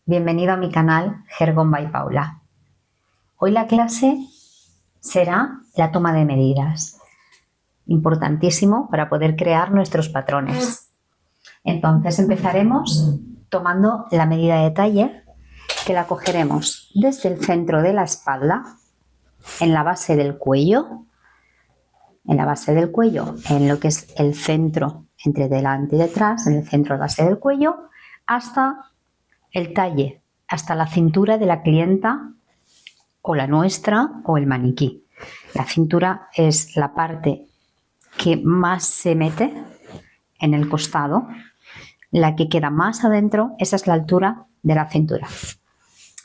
Bienvenido a mi canal Jergón by Paula. Hoy la clase será la toma de medidas, importantísimo para poder crear nuestros patrones. Entonces empezaremos tomando la medida de talle, que la cogeremos desde el centro de la espalda, en la base del cuello, en lo que es el centro entre delante y detrás, en el centro de la base del cuello, hasta el talle, hasta la cintura de la clienta o la nuestra o el maniquí. La cintura es la parte que más se mete en el costado, la que queda más adentro, esa es la altura de la cintura.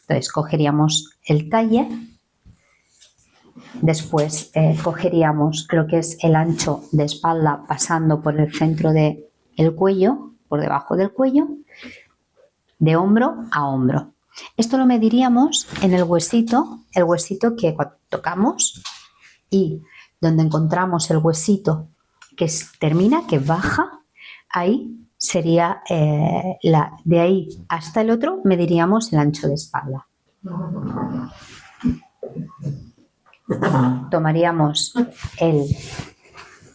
Entonces cogeríamos el talle, después cogeríamos lo que es el ancho de espalda pasando por el centro del cuello, por debajo del cuello, de hombro a hombro. Esto lo mediríamos en el huesito que cuando tocamos y donde encontramos el huesito que termina, que baja, ahí sería de ahí hasta el otro mediríamos el ancho de espalda. Tomaríamos el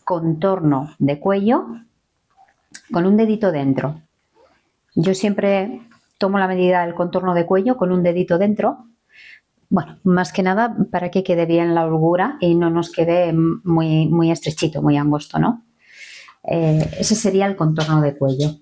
contorno de cuello con un dedito dentro. Yo siempre tomo la medida del contorno de cuello con un dedito dentro. Bueno, más que nada para que quede bien la holgura y no nos quede muy estrechito, muy angosto, ¿no? Ese sería el contorno de cuello.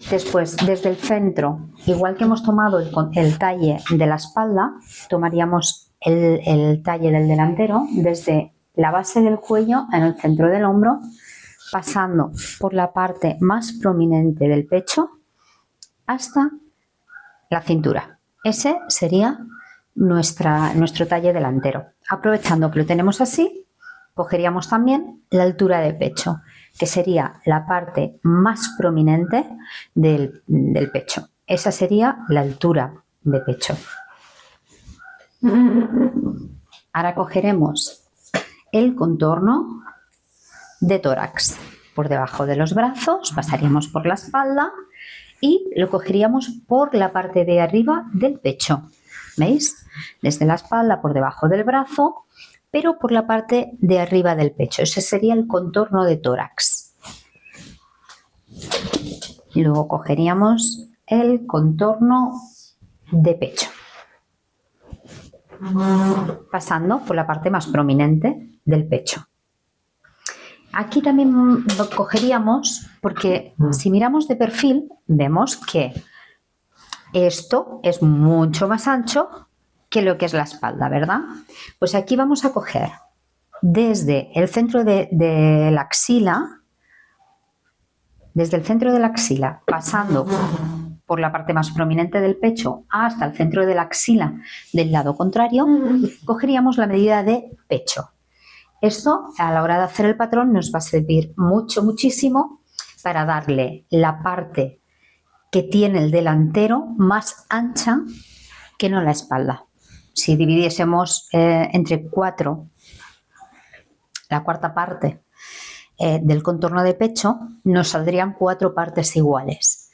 Después, desde el centro, igual que hemos tomado el talle de la espalda, tomaríamos el talle del delantero desde la base del cuello en el centro del hombro, pasando por la parte más prominente del pecho hasta la cintura. Ese sería nuestro talle delantero. Aprovechando que lo tenemos así, cogeríamos también la altura de pecho, que sería la parte más prominente del pecho. Esa sería la altura de pecho. Ahora cogeremos el contorno de tórax. Por debajo de los brazos, pasaríamos por la espalda y lo cogeríamos por la parte de arriba del pecho. ¿Veis? Desde la espalda, por debajo del brazo, pero por la parte de arriba del pecho. Ese sería el contorno de tórax. Y luego cogeríamos el contorno de pecho, pasando por la parte más prominente del pecho. Aquí también lo cogeríamos porque si miramos de perfil vemos que esto es mucho más ancho que lo que es la espalda, ¿verdad? Pues aquí vamos a coger desde el centro de la axila, pasando por la parte más prominente del pecho hasta el centro de la axila del lado contrario, cogeríamos la medida de pecho. Esto a la hora de hacer el patrón nos va a servir muchísimo para darle la parte que tiene el delantero más ancha que no la espalda. Si dividiésemos entre 4, la cuarta parte del contorno de pecho, nos saldrían 4 partes iguales.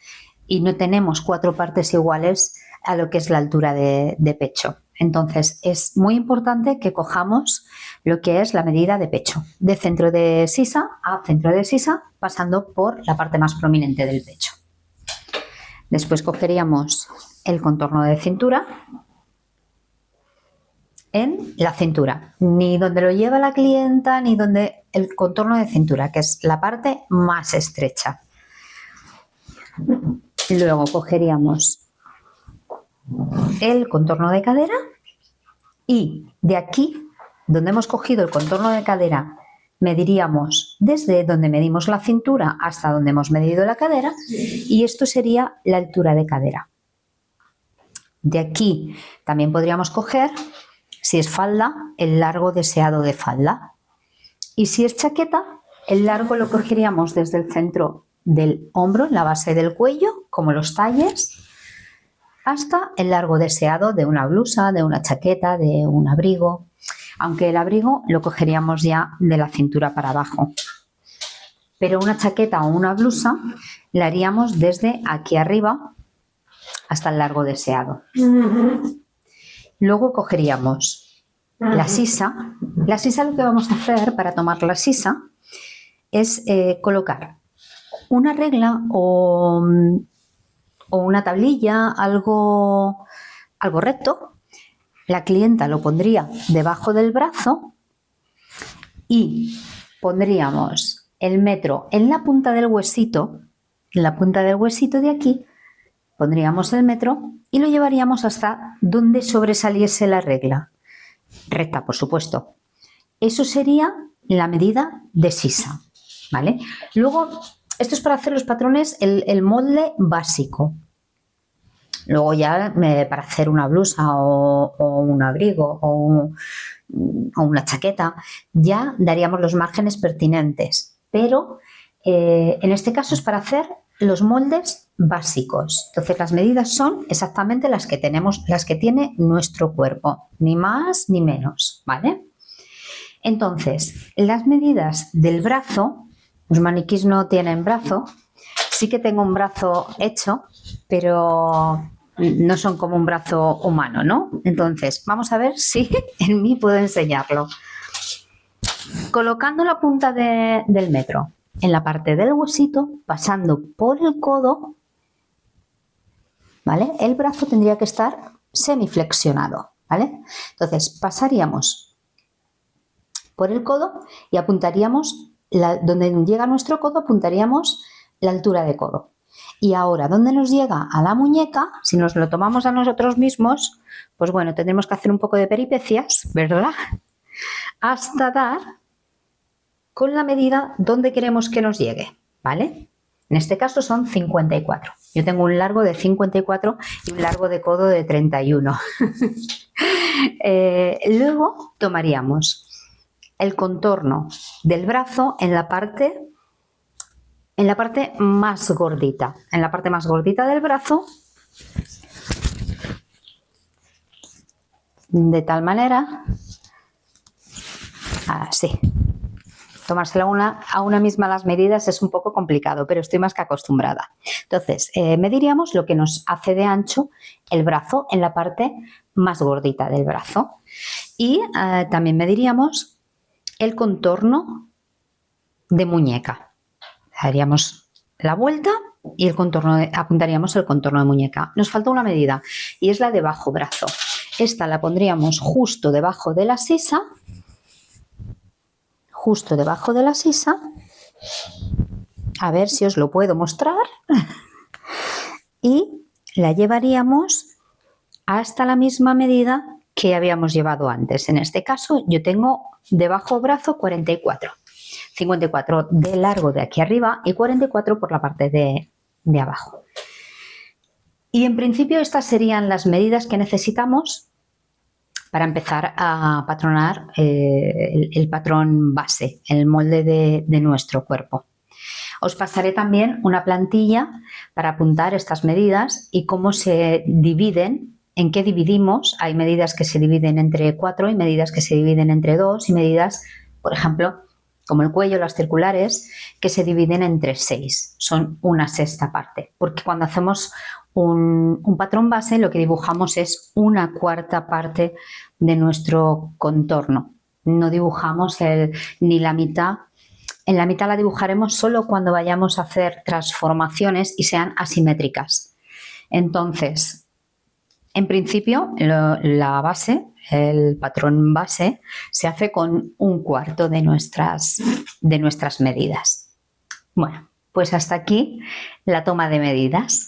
Y no tenemos 4 partes iguales a lo que es la altura de pecho. Entonces es muy importante que cojamos lo que es la medida de pecho, de centro de sisa a centro de sisa, pasando por la parte más prominente del pecho. Después cogeríamos el contorno de cintura en la cintura, ni donde lo lleva la clienta, ni donde el contorno de cintura, que es la parte más estrecha. Luego cogeríamos el contorno de cadera y de aquí, donde hemos cogido el contorno de cadera, mediríamos desde donde medimos la cintura hasta donde hemos medido la cadera y esto sería la altura de cadera. De aquí también podríamos coger, si es falda, el largo deseado de falda. Y si es chaqueta, el largo lo cogeríamos desde el centro del hombro, en la base del cuello, como los talles, hasta el largo deseado de una blusa, de una chaqueta, de un abrigo. Aunque el abrigo lo cogeríamos ya de la cintura para abajo. Pero una chaqueta o una blusa la haríamos desde aquí arriba hasta el largo deseado. Luego cogeríamos la sisa. La sisa, lo que vamos a hacer para tomar la sisa es colocar una regla o una tablilla, algo recto. La clienta lo pondría debajo del brazo y pondríamos el metro en la punta del huesito, de aquí, pondríamos el metro y lo llevaríamos hasta donde sobresaliese la regla. Recta, por supuesto. Eso sería la medida de sisa, ¿vale? Luego, esto es para hacer los patrones, el molde básico. Luego ya para hacer una blusa o un abrigo o una chaqueta, ya daríamos los márgenes pertinentes. Pero en este caso es para hacer los moldes básicos. Entonces las medidas son exactamente las que tenemos, las que tiene nuestro cuerpo, ni más ni menos, ¿vale? Entonces, las medidas del brazo, los maniquís no tienen brazo, sí que tengo un brazo hecho, pero no son como un brazo humano, ¿no? Entonces, vamos a ver si en mí puedo enseñarlo. Colocando la punta del metro en la parte del huesito, pasando por el codo, ¿vale? El brazo tendría que estar semiflexionado, ¿vale? Entonces, pasaríamos por el codo y apuntaríamos, donde llega nuestro codo, apuntaríamos la altura de codo. Y ahora, donde nos llega a la muñeca, si nos lo tomamos a nosotros mismos, pues bueno, tendremos que hacer un poco de peripecias, ¿verdad? Hasta dar con la medida donde queremos que nos llegue, ¿vale? En este caso son 54. Yo tengo un largo de 54 y un largo de codo de 31. Luego tomaríamos el contorno del brazo en la parte más gordita. En la parte más gordita del brazo, de tal manera, así. Tomársela a una misma las medidas es un poco complicado, pero estoy más que acostumbrada. Entonces, mediríamos lo que nos hace de ancho el brazo en la parte más gordita del brazo. Y también mediríamos el contorno de muñeca. Haríamos la vuelta y apuntaríamos el contorno de muñeca. Nos falta una medida y es la de bajo brazo. Esta la pondríamos justo debajo de la sisa. Justo debajo de la sisa. A ver si os lo puedo mostrar. Y la llevaríamos hasta la misma medida que habíamos llevado antes. En este caso yo tengo debajo brazo 44. 54 de largo de aquí arriba y 44 por la parte de abajo. Y en principio estas serían las medidas que necesitamos para empezar a patronar el patrón base, el molde de nuestro cuerpo. Os pasaré también una plantilla para apuntar estas medidas y cómo se dividen, en qué dividimos. Hay medidas que se dividen entre 4 y medidas que se dividen entre 2 y medidas, por ejemplo, como el cuello, las circulares, que se dividen entre 6. Son una sexta parte, porque cuando hacemos un patrón base lo que dibujamos es una cuarta parte de nuestro contorno. No dibujamos ni la mitad. En la mitad la dibujaremos solo cuando vayamos a hacer transformaciones y sean asimétricas. Entonces, en principio, la base, el patrón base, se hace con un cuarto de nuestras medidas. Bueno, pues hasta aquí la toma de medidas.